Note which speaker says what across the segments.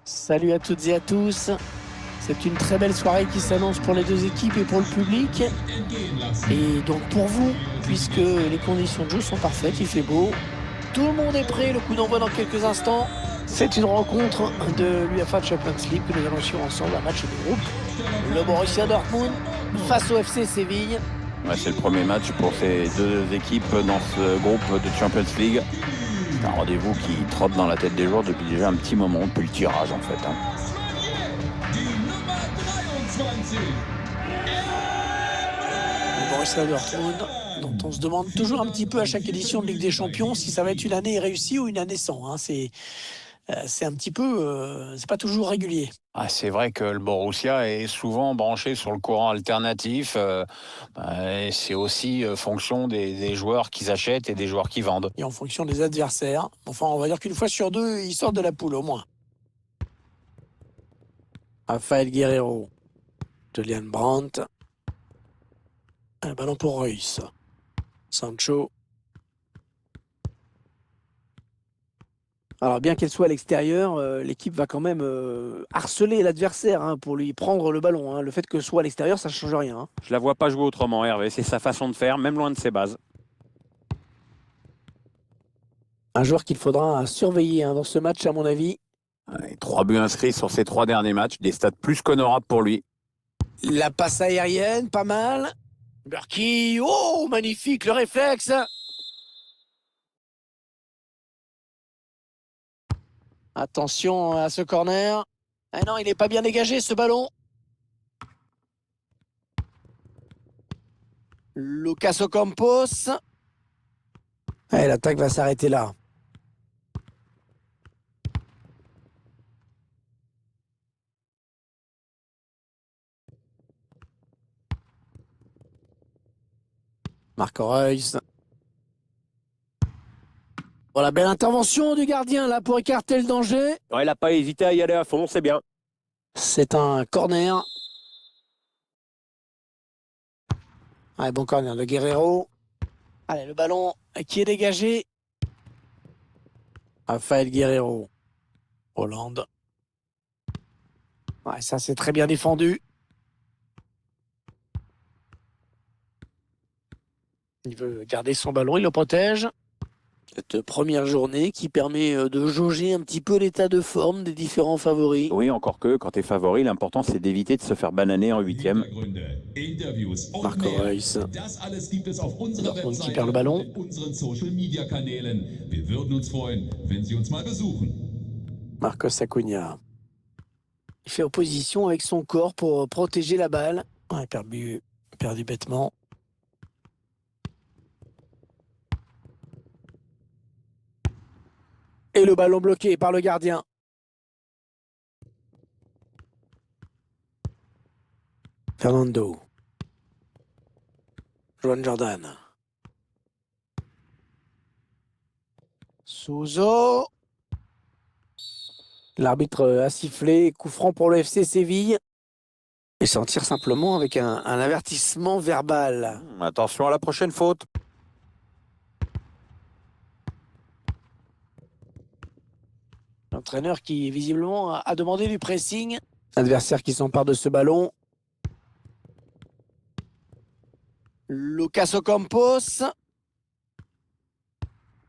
Speaker 1: Salut à toutes et à tous. C'est une très belle soirée qui s'annonce pour les deux équipes et pour le public. Et donc pour vous, puisque les conditions de jeu sont parfaites, il fait beau. Tout le monde est prêt, le coup d'envoi dans quelques instants. C'est une rencontre de l'UEFA Champions League que nous allons suivre ensemble, un match de groupe. Le Borussia Dortmund face au FC Séville.
Speaker 2: Ouais, c'est le premier match pour ces deux équipes dans ce groupe de Champions League. C'est un rendez-vous qui trotte dans la tête des joueurs depuis déjà un petit moment, depuis le tirage en fait.
Speaker 1: Le Borussia Dortmund, dont on se demande toujours un petit peu à chaque édition de Ligue des Champions si ça va être une année réussie ou une année sans. C'est un petit peu, c'est pas toujours régulier.
Speaker 2: Ah, c'est vrai que le Borussia est souvent branché sur le courant alternatif. Et c'est aussi fonction des joueurs qu'ils achètent et des joueurs qui vendent.
Speaker 1: Et en fonction des adversaires. Enfin, on va dire qu'une fois sur deux, ils sortent de la poule au moins. Rafael Guerreiro, Julian Brandt. Un ballon pour Reus. Sancho. Alors bien qu'elle soit à l'extérieur, l'équipe va quand même harceler l'adversaire pour lui prendre le ballon. Le fait que ce soit à l'extérieur, ça ne change rien.
Speaker 3: Je la vois pas jouer autrement, Hervé. C'est sa façon de faire, même loin de ses bases.
Speaker 1: Un joueur qu'il faudra surveiller dans ce match, à mon avis.
Speaker 2: 3 buts inscrits sur ces 3 derniers matchs, des stats plus qu'honorables pour lui.
Speaker 1: La passe aérienne, pas mal. Burki, oh, magnifique, le réflexe. Attention à ce corner. Ah non, il n'est pas bien dégagé, ce ballon. Lucas Ocampos. L'attaque va s'arrêter là. Marco Reus. Voilà, belle intervention du gardien là pour écarter le danger.
Speaker 3: Ouais, il n'a pas hésité à y aller à fond, c'est bien.
Speaker 1: C'est un corner. Ouais, bon corner de Guerreiro. Allez, le ballon qui est dégagé. Rafael Guerreiro. Hollande. Ouais, ça c'est très bien défendu. Il veut garder son ballon, il le protège. Cette première journée qui permet de jauger un petit peu l'état de forme des différents favoris.
Speaker 3: Oui, encore que quand tu es favori, l'important c'est d'éviter de se faire bananer en 8e.
Speaker 1: Marco Reus. Dortmund qui perd le ballon. Marcos Acuna. Il fait opposition avec son corps pour protéger la balle. Ouais, perdu bêtement. Et le ballon bloqué par le gardien. Fernando. Joan Jordan. Souzo. L'arbitre a sifflé. Coup franc pour le FC Séville. Et s'en tire simplement avec un avertissement verbal.
Speaker 2: Attention à la prochaine faute.
Speaker 1: L'entraîneur qui visiblement a demandé du pressing. Adversaire qui s'empare de ce ballon. Lucas Ocampos.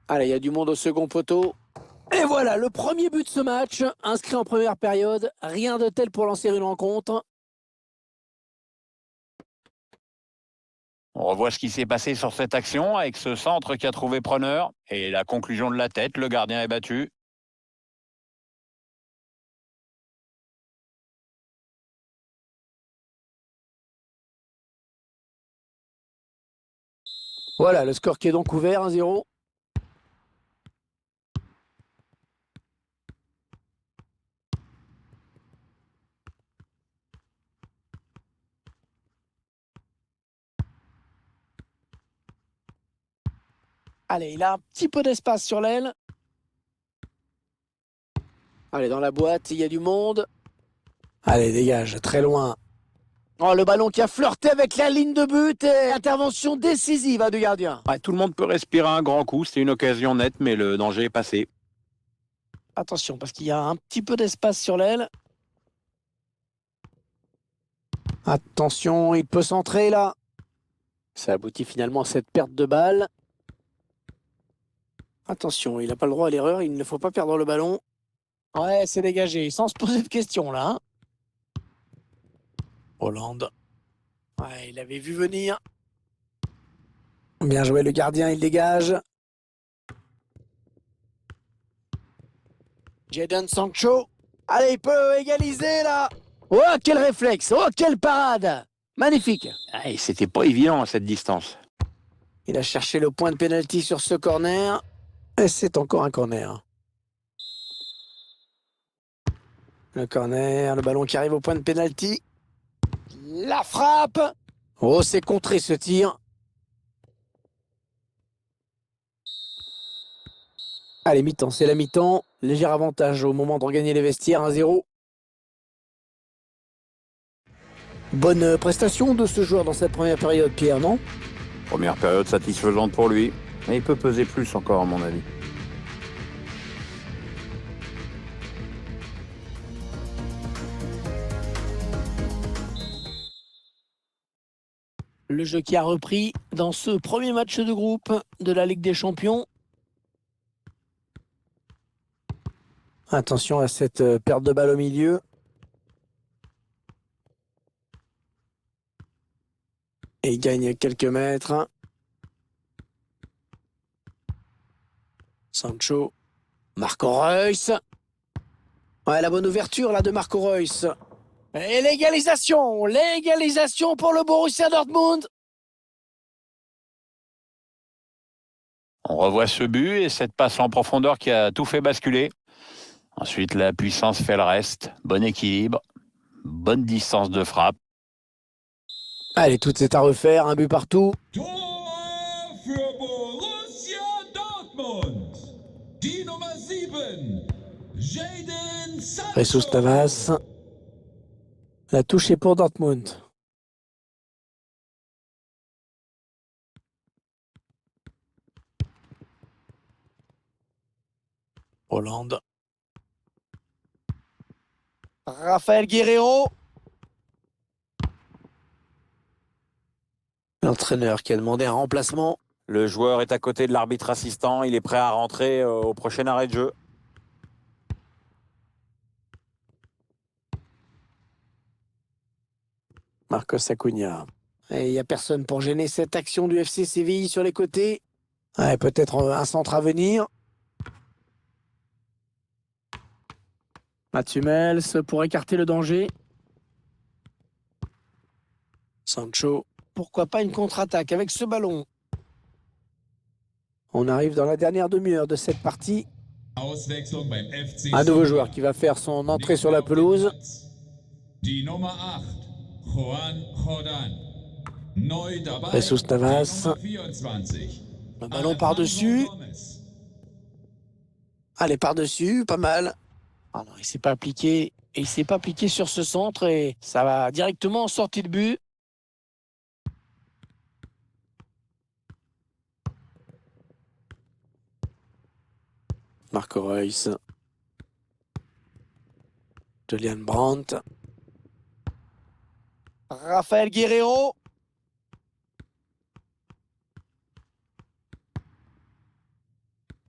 Speaker 1: Allez, il y a du monde au second poteau. Et voilà, le premier but de ce match, inscrit en première période. Rien de tel pour lancer une rencontre.
Speaker 2: On revoit ce qui s'est passé sur cette action avec ce centre qui a trouvé preneur. Et la conclusion de la tête, le gardien est battu.
Speaker 1: Voilà, le score qui est donc ouvert, 1-0. Allez, il a un petit peu d'espace sur l'aile. Allez, dans la boîte, il y a du monde. Allez, dégage, très loin. Oh, le ballon qui a flirté avec la ligne de but et intervention décisive du gardien.
Speaker 3: Ouais, tout le monde peut respirer un grand coup, c'est une occasion nette, mais le danger est passé.
Speaker 1: Attention, parce qu'il y a un petit peu d'espace sur l'aile. Attention, il peut centrer là. Ça aboutit finalement à cette perte de balle. Attention, il n'a pas le droit à l'erreur, il ne faut pas perdre le ballon. Ouais, c'est dégagé, sans se poser de questions là. Hein. Hollande. Ouais, il avait vu venir. Bien joué le gardien, il dégage. Jadon Sancho. Allez, il peut égaliser là. Oh, quel réflexe. Oh, quelle parade. Magnifique.
Speaker 3: Et c'était pas évident à cette distance.
Speaker 1: Il a cherché le point de pénalty sur ce corner. Et c'est encore un corner. Le corner, le ballon qui arrive au point de pénalty. La frappe. Oh, c'est contré ce tir. Allez, mi-temps, c'est la mi-temps. Léger avantage au moment de regagner les vestiaires, 1-0. Bonne prestation de ce joueur dans cette première période, Pierre, non?
Speaker 3: Première période satisfaisante pour lui. Mais il peut peser plus encore, à mon avis.
Speaker 1: Le jeu qui a repris dans ce premier match de groupe de la Ligue des Champions. Attention à cette perte de balle au milieu. Et il gagne quelques mètres. Sancho. Marco Reus. Ouais, la bonne ouverture là de Marco Reus. Et l'égalisation. L'égalisation pour le Borussia Dortmund.
Speaker 2: On revoit ce but et cette passe en profondeur qui a tout fait basculer. Ensuite, la puissance fait le reste. Bon équilibre. Bonne distance de frappe.
Speaker 1: Allez, tout est à refaire. Un but partout.
Speaker 4: Tor für Borussia Dortmund. Die Nummer 7, Jadon Sancho.
Speaker 1: Jesus Navas. La touche est pour Dortmund. Hollande. Rafael Guerreiro. L'entraîneur qui a demandé un remplacement.
Speaker 3: Le joueur est à côté de l'arbitre assistant. Il est prêt à rentrer au prochain arrêt de jeu.
Speaker 1: Marcos Acuna. Et il n'y a personne pour gêner cette action du FC Séville sur les côtés. Ouais, peut-être un centre à venir. Mats Hummels pour écarter le danger. Sancho. Pourquoi pas une contre-attaque avec ce ballon? On arrive dans la dernière demi-heure de cette partie.
Speaker 4: Auswechslung beim FC
Speaker 1: Un nouveau
Speaker 4: Stuttgart.
Speaker 1: joueur qui va faire son entrée sur la pelouse.
Speaker 4: Die Nummer 8, Juan Jordan. Neu dabei,
Speaker 1: Jesus Navas.
Speaker 4: die Nummer 24.
Speaker 1: Le ballon par-dessus. Allez, par-dessus, pas mal. Ah non, il s'est pas appliqué. Et il s'est pas appliqué sur ce centre et ça va directement en sortie de but. Marco Reus. Julian Brandt. Rafael Guerreiro.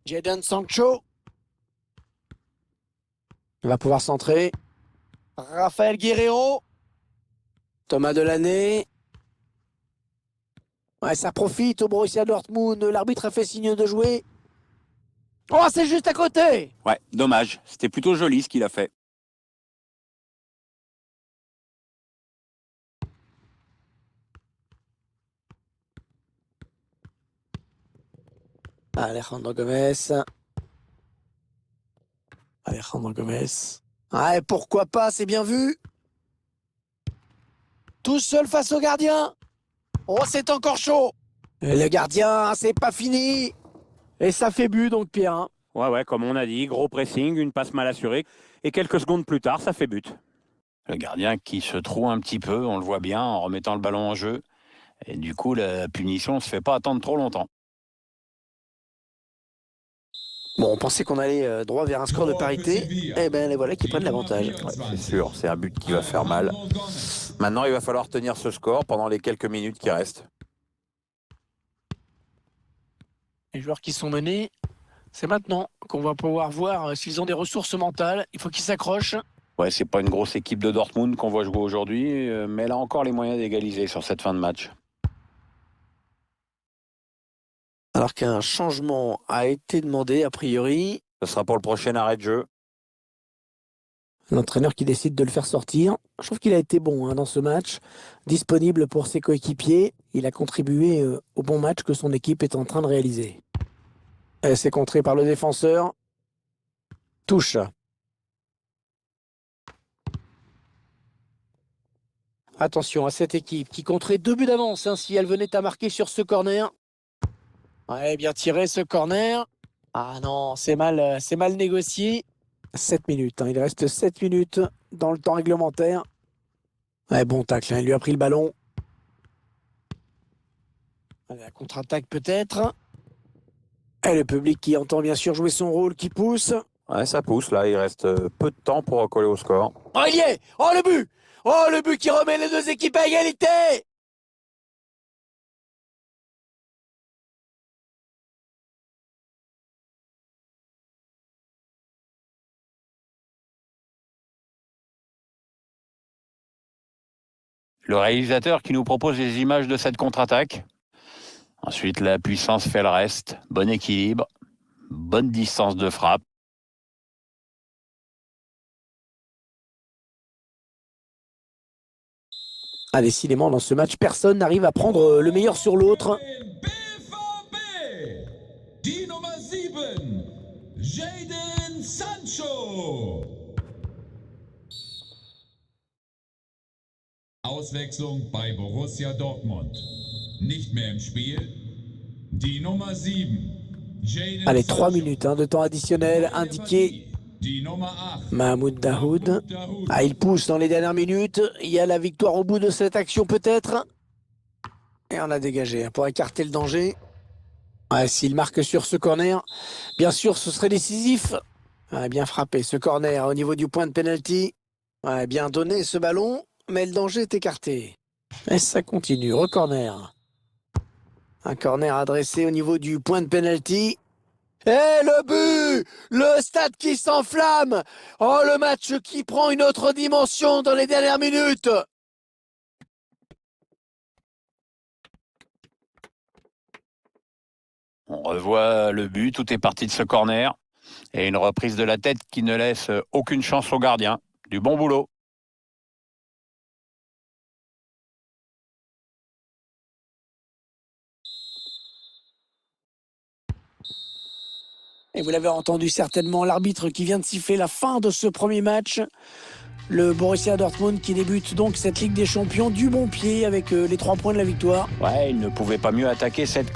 Speaker 1: Jadon Sancho. Il va pouvoir centrer. Rafael Guerreiro. Thomas Delaney. Ouais, ça profite au Borussia Dortmund. L'arbitre a fait signe de jouer. Oh, c'est juste à côté.
Speaker 3: Ouais, dommage. C'était plutôt joli ce qu'il a fait.
Speaker 1: Alejandro Gomez. Alejandro Gomez. Ouais, pourquoi pas, c'est bien vu. Tout seul face au gardien. Oh, c'est encore chaud. Et le gardien, c'est pas fini. Et ça fait but donc, Pierre. Hein.
Speaker 3: Ouais, comme on a dit, gros pressing, une passe mal assurée. Et quelques secondes plus tard, ça fait but.
Speaker 2: Le gardien qui se trouve un petit peu, on le voit bien, en remettant le ballon en jeu. Et du coup, la punition ne se fait pas attendre trop longtemps.
Speaker 1: Bon, on pensait qu'on allait droit vers un score de parité. Eh ben, les voilà qui prennent l'avantage.
Speaker 2: Ouais, c'est sûr, c'est un but qui va faire mal. Maintenant, il va falloir tenir ce score pendant les quelques minutes qui restent.
Speaker 1: Les joueurs qui sont menés, c'est maintenant qu'on va pouvoir voir s'ils ont des ressources mentales. Il faut qu'ils s'accrochent.
Speaker 2: Ouais, c'est pas une grosse équipe de Dortmund qu'on voit jouer aujourd'hui, mais elle a encore les moyens d'égaliser sur cette fin de match.
Speaker 1: Alors qu'un changement a été demandé, a priori.
Speaker 2: Ce sera pour le prochain arrêt de jeu.
Speaker 1: L'entraîneur qui décide de le faire sortir. Je trouve qu'il a été bon dans ce match. Disponible pour ses coéquipiers. Il a contribué au bon match que son équipe est en train de réaliser. Et c'est contré par le défenseur. Touche. Attention à cette équipe qui compterait 2 buts d'avance si elle venait à marquer sur ce corner. Ouais, bien tiré ce corner. Ah non, c'est mal négocié. 7 minutes, il reste 7 minutes dans le temps réglementaire. Ouais, bon tacle, il lui a pris le ballon. La contre-attaque peut-être. Et le public qui entend bien sûr jouer son rôle, qui pousse.
Speaker 2: Ouais, ça pousse là, il reste peu de temps pour recoller au score.
Speaker 1: Oh, il y est! Oh, le but! Oh, le but qui remet les deux équipes à égalité!
Speaker 2: Le réalisateur qui nous propose les images de cette contre-attaque. Ensuite, la puissance fait le reste. Bon équilibre, bonne distance de frappe.
Speaker 1: Ah, décidément, dans ce match, personne n'arrive à prendre le meilleur sur l'autre.
Speaker 4: BVB, die Nummer 7, Jadon Sancho. Auswechslung bei Borussia Dortmund. Nicht mehr im Spiel. Die Nummer 7, Jadon
Speaker 1: Allez, 3
Speaker 4: Sancho.
Speaker 1: minutes de temps additionnel indiqué.
Speaker 4: Die Nummer 8,
Speaker 1: Mahmoud Dahoud. Ah, il pousse dans les dernières minutes. Il y a la victoire au bout de cette action peut-être. Et on a dégagé pour écarter le danger. Ouais, s'il marque sur ce corner, bien sûr, ce serait décisif. Ouais, bien frappé ce corner au niveau du point de pénalty. Ouais, bien donné ce ballon, mais le danger est écarté. Et ça continue, re-corner. Un corner adressé au niveau du point de pénalty. Et le but! Le stade qui s'enflamme! Oh, le match qui prend une autre dimension dans les dernières minutes!
Speaker 2: On revoit le but, tout est parti de ce corner. Et une reprise de la tête qui ne laisse aucune chance au gardien. Du bon boulot.
Speaker 1: Et vous l'avez entendu certainement, l'arbitre qui vient de siffler la fin de ce premier match. Le Borussia Dortmund qui débute donc cette Ligue des Champions du bon pied avec les 3 points de la victoire.
Speaker 2: Ouais, il ne pouvait pas mieux attaquer cette